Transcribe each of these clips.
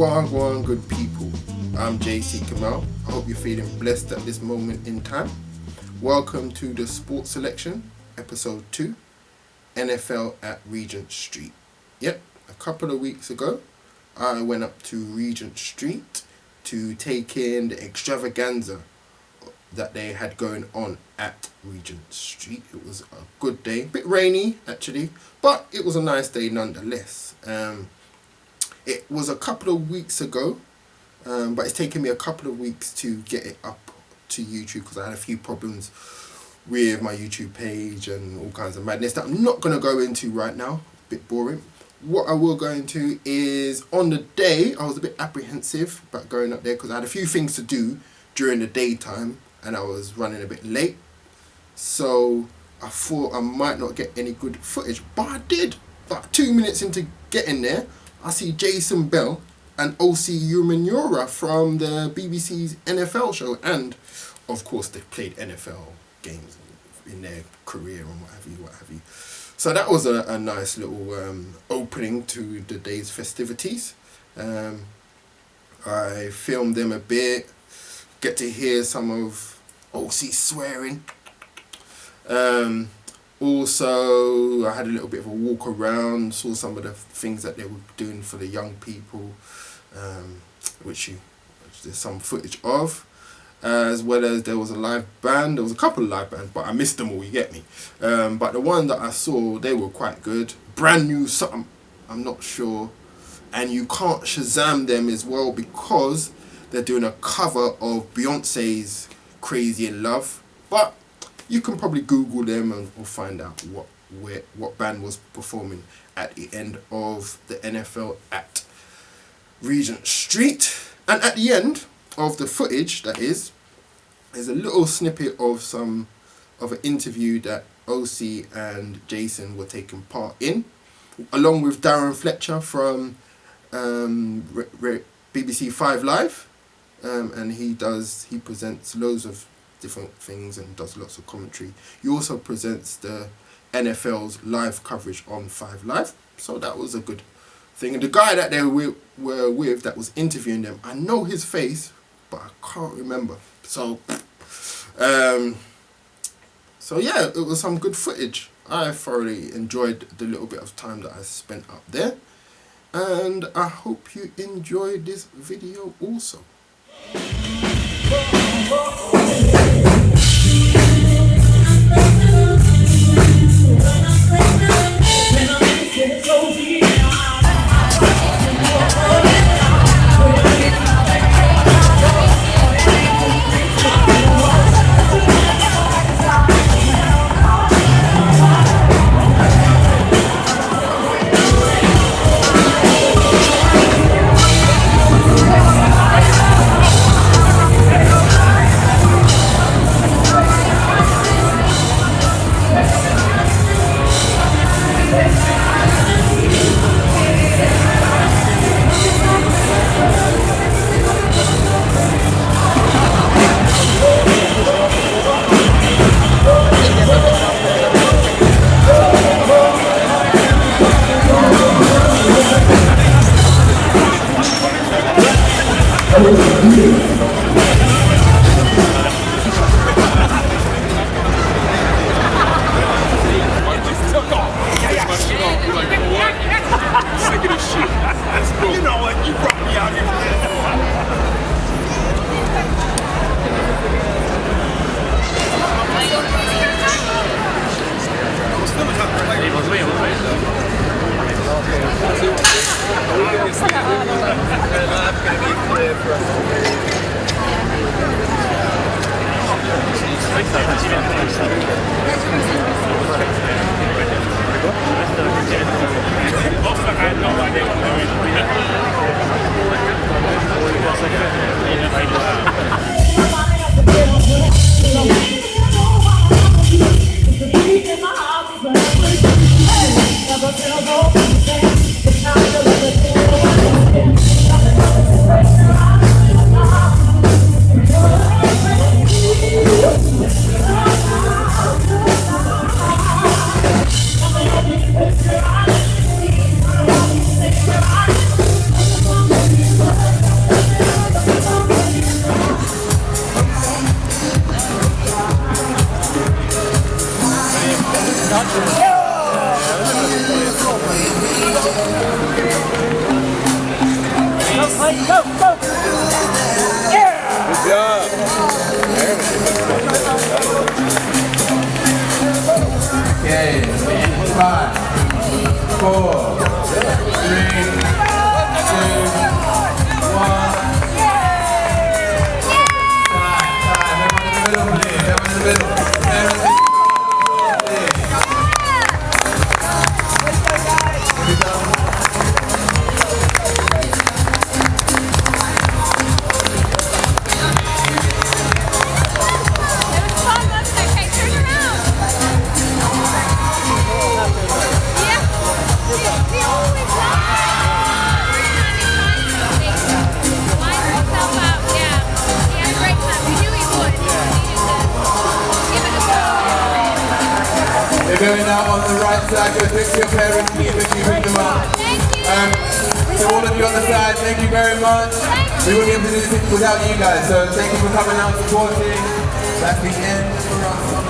Wagwan, good people. I'm JC Kamal. I hope you're feeling blessed at this moment in time. Welcome to the Sports Selection, episode 2, NFL at Regent Street. Yep, a couple of weeks ago, I went up to Regent Street to take in the extravaganza that they had going on at Regent Street. It was a good day, a bit rainy actually, but it was a nice day nonetheless. It was a couple of weeks ago, but it's taken me a couple of weeks to get it up to YouTube because I had a few problems with my YouTube page and all kinds of madness that I'm not going to go into right now. A bit boring. What I will go into is, on the day, I was a bit apprehensive about going up there because I had a few things to do during the daytime and I was running a bit late. So I thought I might not get any good footage, but I did. About 2 minutes into getting there, I see Jason Bell and O.C. Umenyiora from the BBC's NFL show, and of course they played NFL games in their career and what have you. So that was a nice little opening to the day's festivities. I filmed them a bit, get to hear some of O.C. swearing. Also, I had a little bit of a walk around, saw some of the things that they were doing for the young people, which there's some footage of, as well as there was a live band. There was a couple of live bands, but I missed them all, you get me. But the one that I saw, they were quite good. Brand new something, I'm not sure. And you can't Shazam them as well because they're doing a cover of Beyonce's Crazy in Love. But you can probably Google them and we'll find out what band was performing at the end of the NFL at Regent Street. And at the end of the footage, that is, there's a little snippet of an interview that OC and Jason were taking part in, along with Darren Fletcher from BBC 5 Live, and he presents loads of different things and does lots of commentary. He also presents the NFL's live coverage on 5 Live, so that was a good thing. And the guy that they were with that was interviewing them, I know his face, but I can't remember. So yeah, it was some good footage. I thoroughly enjoyed the little bit of time that I spent up there, and I hope you enjoyed this video also. 5, 4, 3, 2, 1. Going out on the right side, go pick your parents' keys as you bring them up. So all of you on the side, thank you very much. We wouldn't be able to do this without you guys, so thank you for coming out supporting. That's the end for us.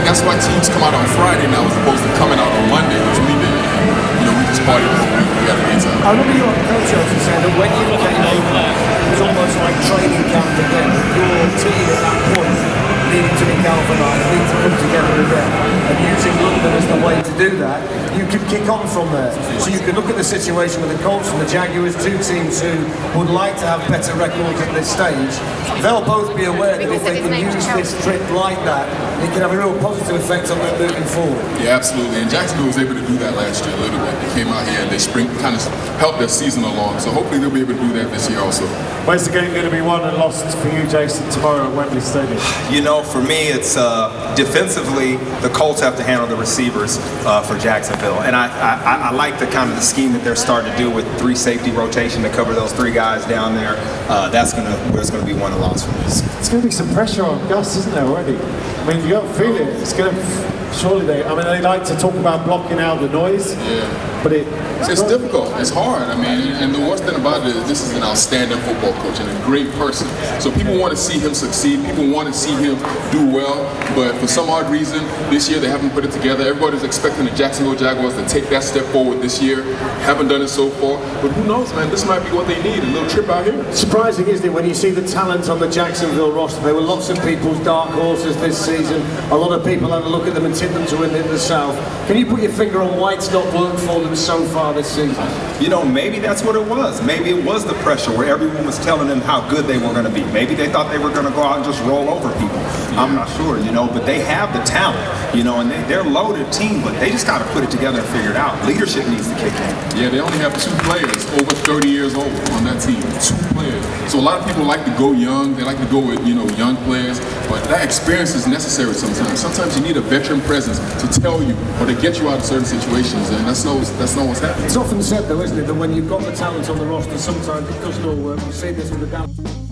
That's why teams come out on Friday now as opposed to coming out on Monday, which we did. You know, we just partied this week. We had a great time. I remember you on the coach office saying that when you came over, it was almost like training camp again. Your team at that point needed to be galvanised, needed to come together again. And using London as the way to do that, you could kick on from there. So you could look at the situation with the Colts and the Jaguars, two teams who would like to have better records at this stage. They'll both be aware that if they can use this trip like that, it can have a real positive effect on them moving forward. Yeah, absolutely. And Jacksonville was able to do that last year a little bit. They came out here and they kind of helped their season along. So hopefully they'll be able to do that this year also. Where's the game going to be won and lost for you, Jason, tomorrow at Wembley Stadium? You know, for me, it's defensively, the Colts have to handle the receivers for Jacksonville. And I like the kind of the scheme that they're starting to do with 3 safety rotation to cover those 3 guys down there. That's where it's going to be won and lost for me. It's going to be some pressure on Gus, isn't there, already? I mean, you don't feel it. It's going to... Surely they like to talk about blocking out the noise. Yeah. But it's difficult. It's hard. I mean, and the worst thing about it is this is an outstanding football coach and a great person. So people want to see him succeed. People want to see him do well. But for some odd reason, this year they haven't put it together. Everybody's expecting the Jacksonville Jaguars to take that step forward this year. Haven't done it so far. But who knows, man? This might be what they need. A little trip out here. Surprising, isn't it, when you see the talent on the Jacksonville roster? There were lots of people's dark horses this season. season. A lot of people had a look at them and tipped them to win in the South. Can you put your finger on why it's not worked for them so far this season? You know, maybe that's what it was. Maybe it was the pressure where everyone was telling them how good they were going to be. Maybe they thought they were going to go out and just roll over people. I'm not sure, you know, but they have the talent, you know, and they're a loaded team, but they just got to put it together and figure it out. Leadership needs to kick in. Yeah, they only have 2 players over 30 years old on that team. 2 players. So a lot of people like to go young. They like to go with, you know, young players, but that experience is necessary sometimes. Sometimes you need a veteran presence to tell you or to get you out of certain situations, and that's not what's happening. It's often said, though, isn't it, that when you've got the talent on the roster, sometimes it doesn't all work. We see this with the Dallas.